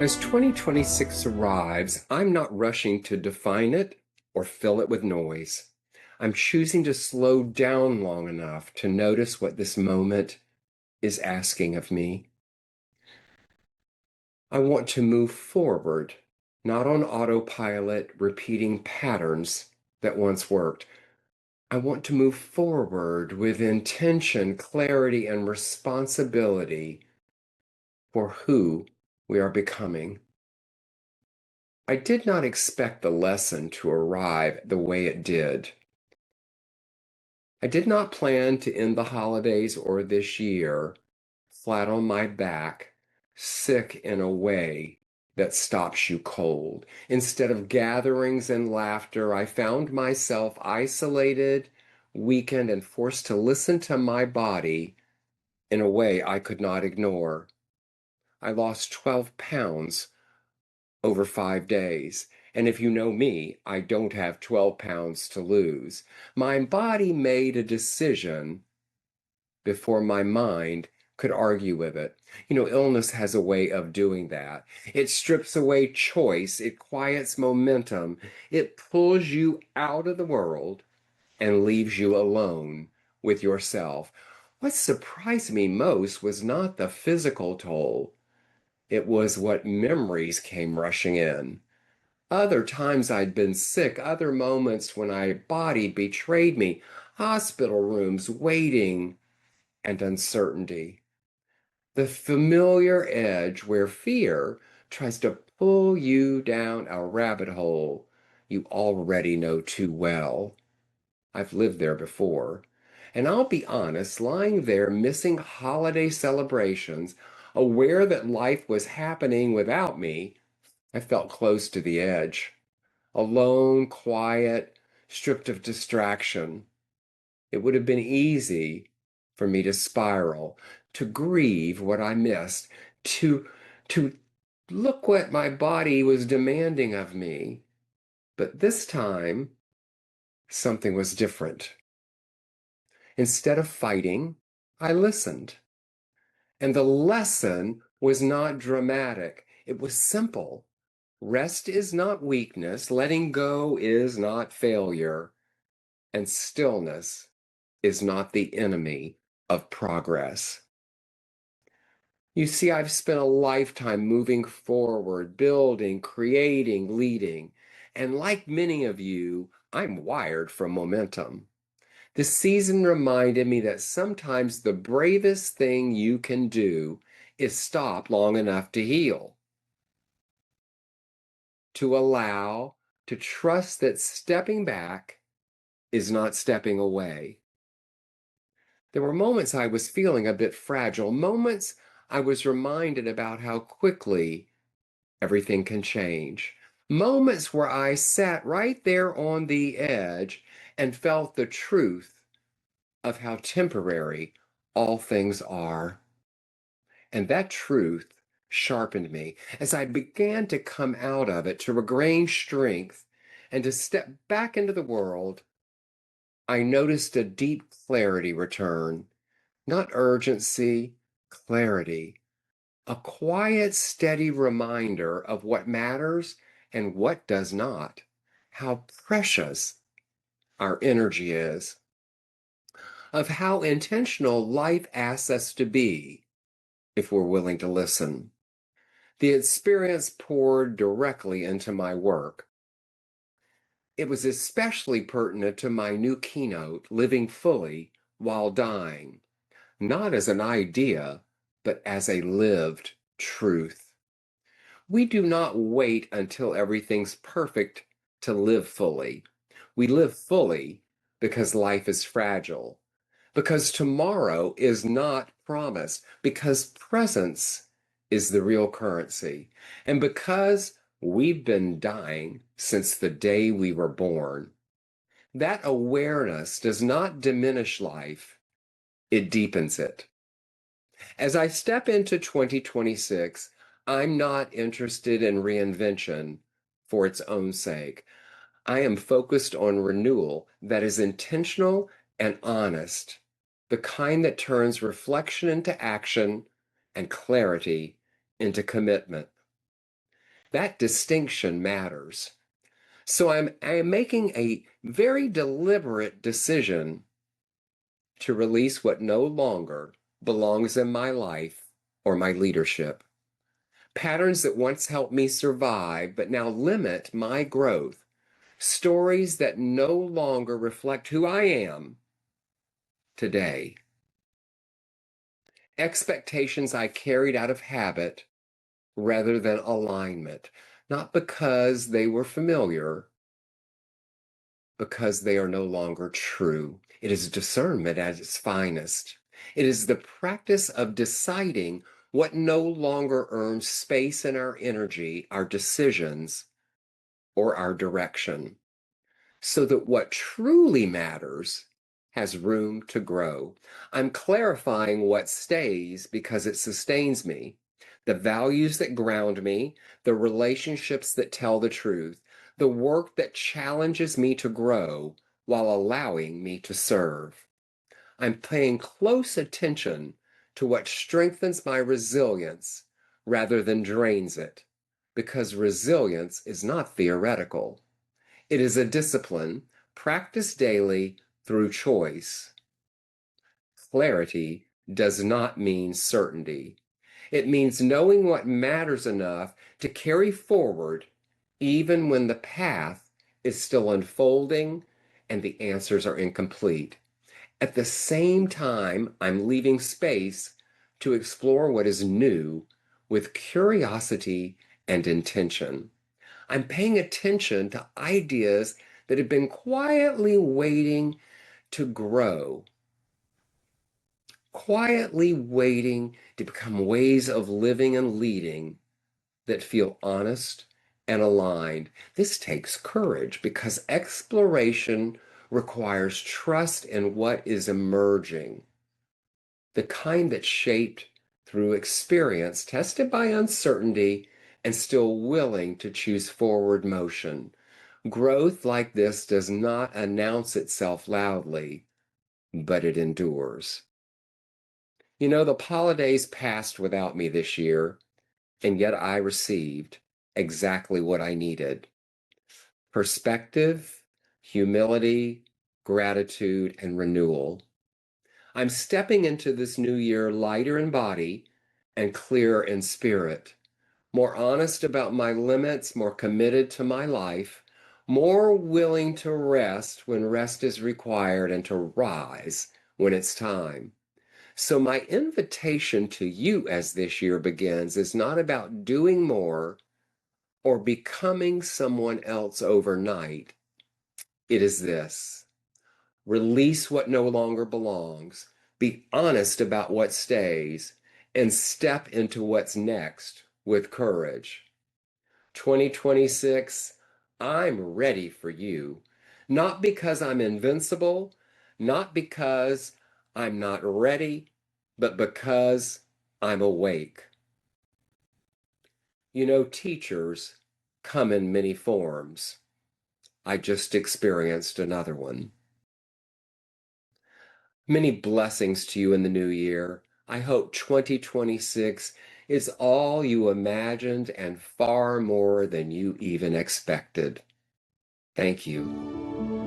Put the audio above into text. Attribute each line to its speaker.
Speaker 1: As 2026 arrives, I'm not rushing to define it or fill it with noise. I'm choosing to slow down long enough to notice what this moment is asking of me. I want to move forward, not on autopilot, repeating patterns that once worked. I want to move forward with intention, clarity, and responsibility for who we are becoming. I did not expect the lesson to arrive the way it did. I did not plan to end the holidays or this year flat on my back, sick in a way that stops you cold. Instead of gatherings and laughter, I found myself isolated, weakened, and forced to listen to my body in a way I could not ignore. I lost 12 pounds over 5 days. And if you know me, I don't have 12 pounds to lose. My body made a decision before my mind could argue with it. Illness has a way of doing that. It strips away choice, it quiets momentum, it pulls you out of the world and leaves you alone with yourself. What surprised me most was not the physical toll, it was what memories came rushing in. Other times I'd been sick, other moments when my body betrayed me, hospital rooms, waiting, and uncertainty. The familiar edge where fear tries to pull you down a rabbit hole you already know too well. I've lived there before. And I'll be honest, lying there missing holiday celebrations, aware that life was happening without me, I felt close to the edge. Alone, quiet, stripped of distraction. It would have been easy for me to spiral, to grieve what I missed, to look what my body was demanding of me. But this time, something was different. Instead of fighting, I listened. And the lesson was not dramatic, it was simple. Rest is not weakness, letting go is not failure, and stillness is not the enemy of progress. You see, I've spent a lifetime moving forward, building, creating, leading. And like many of you, I'm wired for momentum. This season reminded me that sometimes the bravest thing you can do is stop long enough to heal, to allow, to trust that stepping back is not stepping away. There were moments I was feeling a bit fragile, moments I was reminded about how quickly everything can change, moments where I sat right there on the edge and felt the truth of how temporary all things are. And that truth sharpened me as I began to come out of it, to regain strength, and to step back into the world. I noticed a deep clarity return. Not urgency, clarity. A quiet, steady reminder of what matters and what does not. How precious our energy is. Of how intentional life asks us to be if we're willing to listen. The experience poured directly into my work. It was especially pertinent to my new keynote, Living Fully While Dying. Not as an idea, but as a lived truth. We do not wait until everything's perfect to live fully. We live fully because life is fragile, because tomorrow is not promised, because presence is the real currency, and because we've been dying since the day we were born. That awareness does not diminish life, it deepens it. As I step into 2026, I'm not interested in reinvention for its own sake. I am focused on renewal that is intentional and honest, the kind that turns reflection into action and clarity into commitment. That distinction matters. So I am making a very deliberate decision to release what no longer belongs in my life or my leadership. Patterns that once helped me survive but now limit my growth. Stories that no longer reflect who I am today. Expectations I carried out of habit rather than alignment, not because they were familiar, because they are no longer true. It is discernment at its finest. It is the practice of deciding what no longer earns space in our energy, our decisions, or our direction, so that what truly matters has room to grow. I'm clarifying what stays because it sustains me, the values that ground me, the relationships that tell the truth, the work that challenges me to grow while allowing me to serve. I'm paying close attention to what strengthens my resilience rather than drains it, because resilience is not theoretical. It is a discipline practiced daily through choice. Clarity does not mean certainty. It means knowing what matters enough to carry forward even when the path is still unfolding and the answers are incomplete. At the same time, I'm leaving space to explore what is new with curiosity and intention. I'm paying attention to ideas that have been quietly waiting to grow, quietly waiting to become ways of living and leading that feel honest and aligned. This takes courage because exploration requires trust in what is emerging, the kind that's shaped through experience, tested by uncertainty, and still willing to choose forward motion. Growth like this does not announce itself loudly, but it endures. You know, the holidays passed without me this year, and yet I received exactly what I needed: perspective, humility, gratitude, and renewal. I'm stepping into this new year lighter in body and clearer in spirit, more honest about my limits, more committed to my life, more willing to rest when rest is required and to rise when it's time. So, my invitation to you as this year begins is not about doing more or becoming someone else overnight. It is this: release what no longer belongs, be honest about what stays, and step into what's next with courage. 2026, I'm ready for you. Not because I'm invincible, not because I'm not ready, but because I'm awake. You know, teachers come in many forms. I just experienced another one. Many blessings to you in the new year. I hope 2026 is all you imagined and far more than you even expected. Thank you.